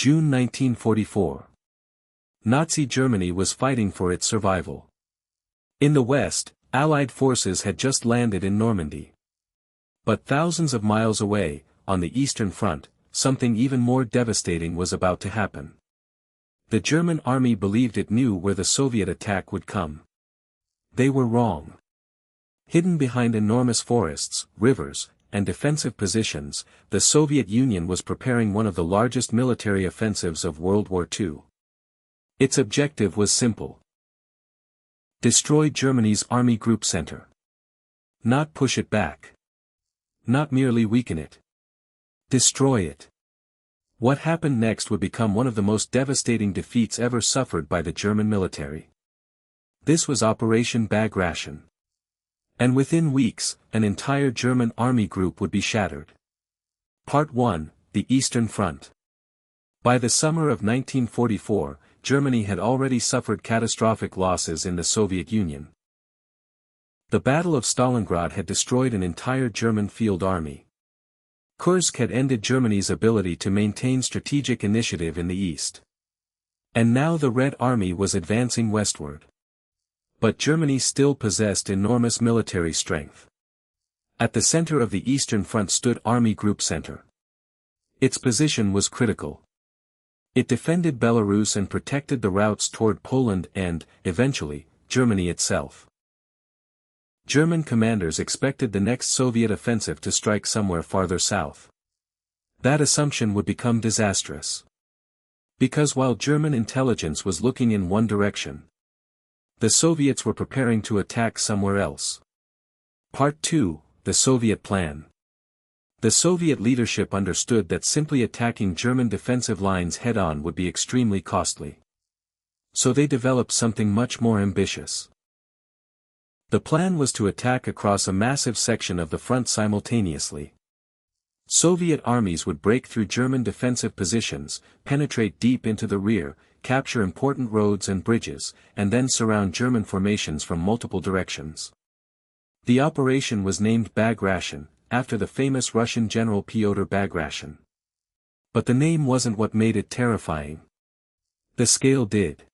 June 1944. Nazi Germany was fighting for its survival. In the west, Allied forces had just landed in Normandy. But thousands of miles away, on the Eastern Front, something even more devastating was about to happen. The German army believed it knew where the Soviet attack would come. They were wrong. Hidden behind enormous forests, rivers, and defensive positions, the Soviet Union was preparing one of the largest military offensives of World War II. Its objective was simple. Destroy Germany's Army Group Center. Not push it back. Not merely weaken it. Destroy it. What happened next would become one of the most devastating defeats ever suffered by the German military. This was Operation Bagration. And within weeks, an entire German army group would be shattered. Part 1, the Eastern Front. By the summer of 1944, Germany had already suffered catastrophic losses in the Soviet Union. The Battle of Stalingrad had destroyed an entire German field army. Kursk had ended Germany's ability to maintain strategic initiative in the east. And now the Red Army was advancing westward. But Germany still possessed enormous military strength. At the center of the Eastern Front stood Army Group Center. Its position was critical. It defended Belarus and protected the routes toward Poland and, eventually, Germany itself. German commanders expected the next Soviet offensive to strike somewhere farther south. That assumption would become disastrous. Because while German intelligence was looking in one direction, the Soviets were preparing to attack somewhere else. Part 2, the Soviet Plan. The Soviet leadership understood that simply attacking German defensive lines head-on would be extremely costly. So they developed something much more ambitious. The plan was to attack across a massive section of the front simultaneously. Soviet armies would break through German defensive positions, penetrate deep into the rear, capture important roads and bridges, and then surround German formations from multiple directions. The operation was named Bagration, after the famous Russian general Pyotr Bagration. But the name wasn't what made it terrifying. The scale did.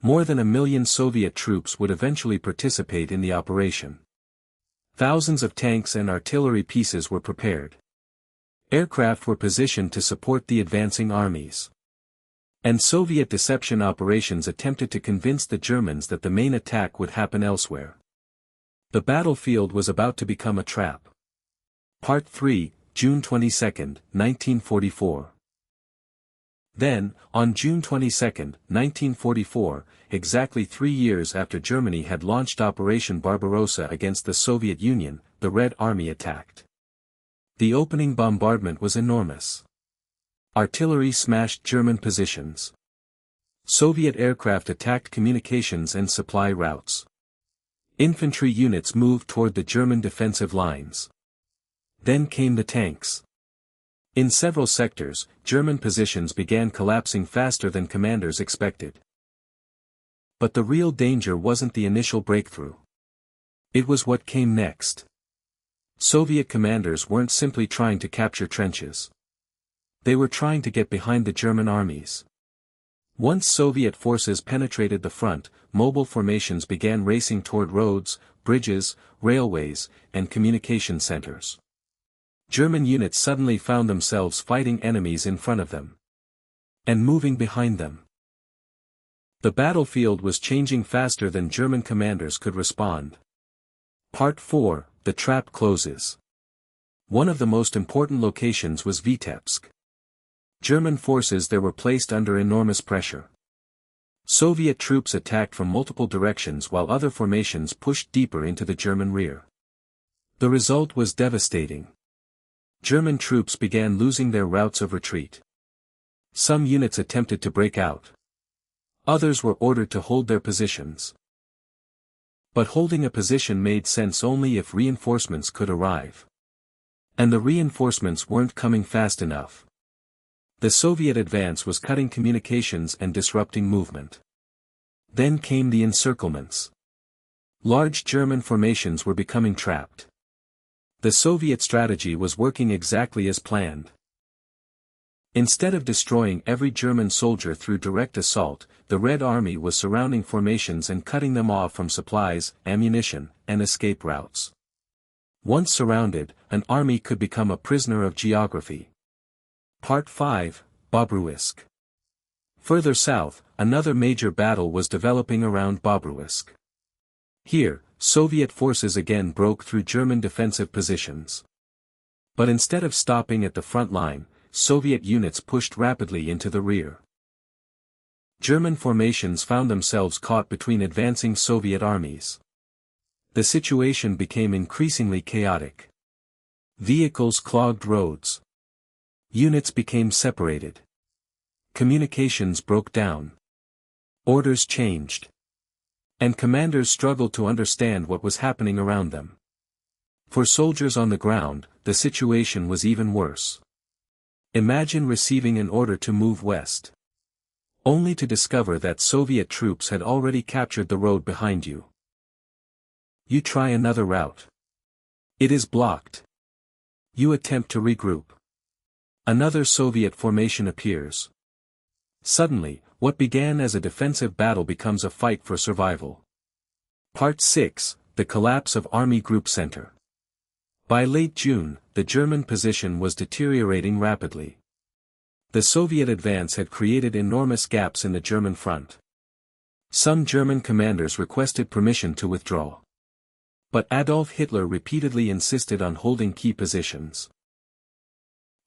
More than 1 million Soviet troops would eventually participate in the operation. Thousands of tanks and artillery pieces were prepared. Aircraft were positioned to support the advancing armies. And Soviet deception operations attempted to convince the Germans that the main attack would happen elsewhere. The battlefield was about to become a trap. Part 3, June 22, 1944. Then, on June 22, 1944, exactly 3 years after Germany had launched Operation Barbarossa against the Soviet Union, the Red Army attacked. The opening bombardment was enormous. Artillery smashed German positions. Soviet aircraft attacked communications and supply routes. Infantry units moved toward the German defensive lines. Then came the tanks. In several sectors, German positions began collapsing faster than commanders expected. But the real danger wasn't the initial breakthrough. It was what came next. Soviet commanders weren't simply trying to capture trenches. They were trying to get behind the German armies. Once Soviet forces penetrated the front, mobile formations began racing toward roads, bridges, railways, and communication centers. German units suddenly found themselves fighting enemies in front of them. And moving behind them. The battlefield was changing faster than German commanders could respond. Part 4, the trap closes. One of the most important locations was Vitebsk. German forces there were placed under enormous pressure. Soviet troops attacked from multiple directions while other formations pushed deeper into the German rear. The result was devastating. German troops began losing their routes of retreat. Some units attempted to break out. Others were ordered to hold their positions. But holding a position made sense only if reinforcements could arrive. And the reinforcements weren't coming fast enough. The Soviet advance was cutting communications and disrupting movement. Then came the encirclements. Large German formations were becoming trapped. The Soviet strategy was working exactly as planned. Instead of destroying every German soldier through direct assault, the Red Army was surrounding formations and cutting them off from supplies, ammunition, and escape routes. Once surrounded, an army could become a prisoner of geography. Part 5, Bobruisk. Further south, another major battle was developing around Bobruisk. Here, Soviet forces again broke through German defensive positions. But instead of stopping at the front line, Soviet units pushed rapidly into the rear. German formations found themselves caught between advancing Soviet armies. The situation became increasingly chaotic. Vehicles clogged roads. Units became separated. Communications broke down. Orders changed. And commanders struggled to understand what was happening around them. For soldiers on the ground, the situation was even worse. Imagine receiving an order to move west, only to discover that Soviet troops had already captured the road behind you. You try another route. It is blocked. You attempt to regroup. Another Soviet formation appears. Suddenly, what began as a defensive battle becomes a fight for survival. Part 6, The Collapse of Army Group Center. By late June, the German position was deteriorating rapidly. The Soviet advance had created enormous gaps in the German front. Some German commanders requested permission to withdraw. But Adolf Hitler repeatedly insisted on holding key positions.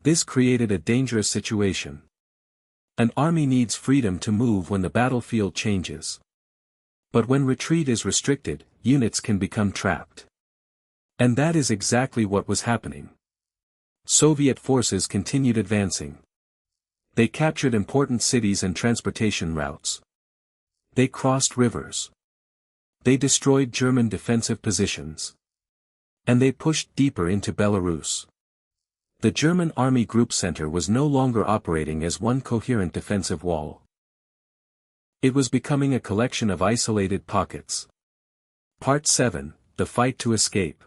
This created a dangerous situation. An army needs freedom to move when the battlefield changes. But when retreat is restricted, units can become trapped. And that is exactly what was happening. Soviet forces continued advancing. They captured important cities and transportation routes. They crossed rivers. They destroyed German defensive positions. And they pushed deeper into Belarus. The German Army Group Center was no longer operating as one coherent defensive wall. It was becoming a collection of isolated pockets. Part 7, The Fight to Escape.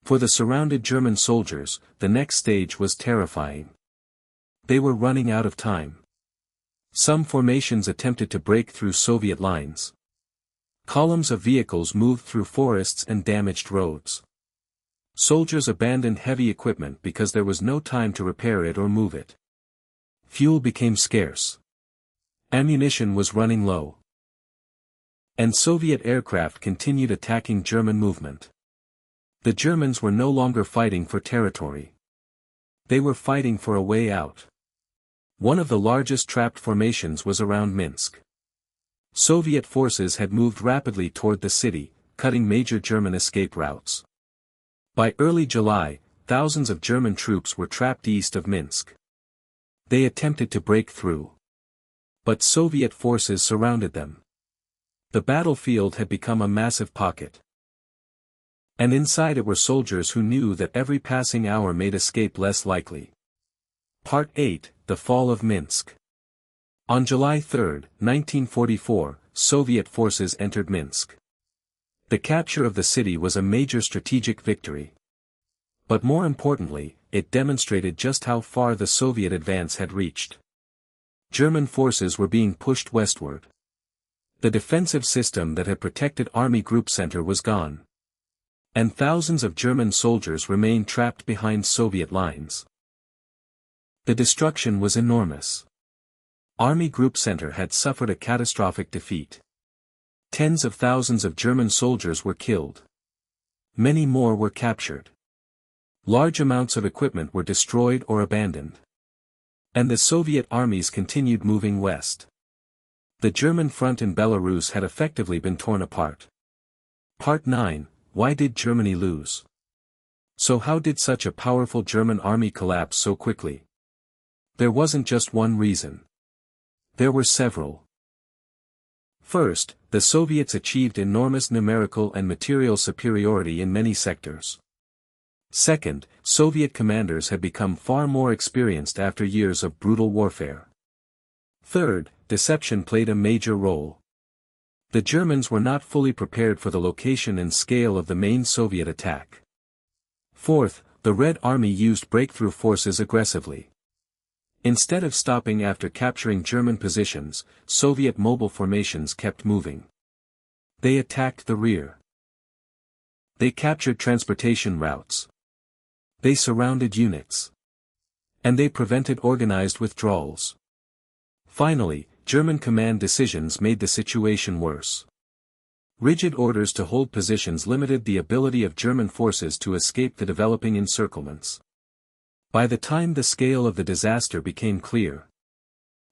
For the surrounded German soldiers, the next stage was terrifying. They were running out of time. Some formations attempted to break through Soviet lines. Columns of vehicles moved through forests and damaged roads. Soldiers abandoned heavy equipment because there was no time to repair it or move it. Fuel became scarce. Ammunition was running low. And Soviet aircraft continued attacking German movement. The Germans were no longer fighting for territory. They were fighting for a way out. One of the largest trapped formations was around Minsk. Soviet forces had moved rapidly toward the city, cutting major German escape routes. By early July, thousands of German troops were trapped east of Minsk. They attempted to break through. But Soviet forces surrounded them. The battlefield had become a massive pocket. And inside it were soldiers who knew that every passing hour made escape less likely. Part 8, The Fall of Minsk. On July 3, 1944, Soviet forces entered Minsk. The capture of the city was a major strategic victory. But more importantly, it demonstrated just how far the Soviet advance had reached. German forces were being pushed westward. The defensive system that had protected Army Group Center was gone. And thousands of German soldiers remained trapped behind Soviet lines. The destruction was enormous. Army Group Center had suffered a catastrophic defeat. Tens of thousands of German soldiers were killed. Many more were captured. Large amounts of equipment were destroyed or abandoned. And the Soviet armies continued moving west. The German front in Belarus had effectively been torn apart. Part 9, Why did Germany lose? So how did such a powerful German army collapse so quickly? There wasn't just one reason. There were several. First, the Soviets achieved enormous numerical and material superiority in many sectors. Second, Soviet commanders had become far more experienced after years of brutal warfare. Third, deception played a major role. The Germans were not fully prepared for the location and scale of the main Soviet attack. Fourth, the Red Army used breakthrough forces aggressively. Instead of stopping after capturing German positions, Soviet mobile formations kept moving. They attacked the rear. They captured transportation routes. They surrounded units. And they prevented organized withdrawals. Finally, German command decisions made the situation worse. Rigid orders to hold positions limited the ability of German forces to escape the developing encirclements. By the time the scale of the disaster became clear,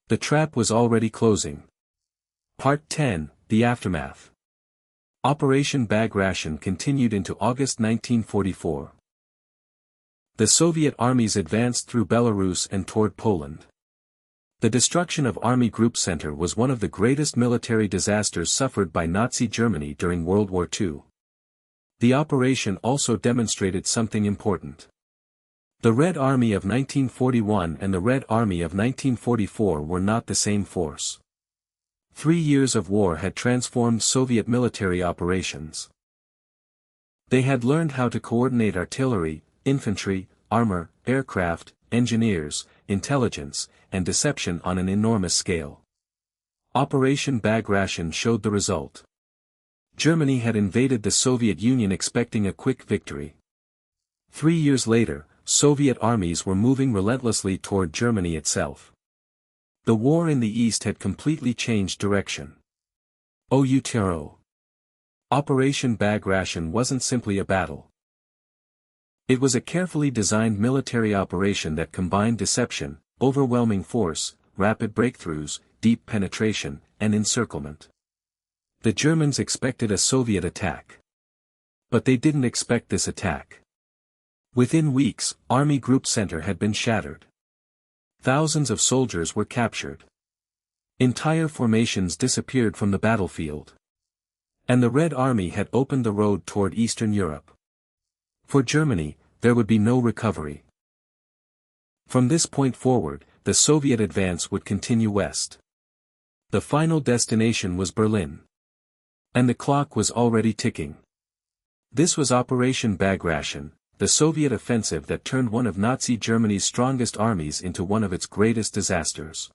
the trap was already closing. Part 10, The Aftermath. Operation Bagration continued into August 1944. The Soviet armies advanced through Belarus and toward Poland. The destruction of Army Group Center was one of the greatest military disasters suffered by Nazi Germany during World War II. The operation also demonstrated something important. The Red Army of 1941 and the Red Army of 1944 were not the same force. 3 years of war had transformed Soviet military operations. They had learned how to coordinate artillery, infantry, armor, aircraft, engineers, intelligence, and deception on an enormous scale. Operation Bagration showed the result. Germany had invaded the Soviet Union expecting a quick victory. 3 years later, Soviet armies were moving relentlessly toward Germany itself. The war in the East had completely changed direction. OUTRO. Operation Bagration wasn't simply a battle. It was a carefully designed military operation that combined deception, overwhelming force, rapid breakthroughs, deep penetration, and encirclement. The Germans expected a Soviet attack. But they didn't expect this attack. Within weeks, Army Group Center had been shattered. Thousands of soldiers were captured. Entire formations disappeared from the battlefield. And the Red Army had opened the road toward Eastern Europe. For Germany, there would be no recovery. From this point forward, the Soviet advance would continue west. The final destination was Berlin. And the clock was already ticking. This was Operation Bagration, the Soviet offensive that turned one of Nazi Germany's strongest armies into one of its greatest disasters.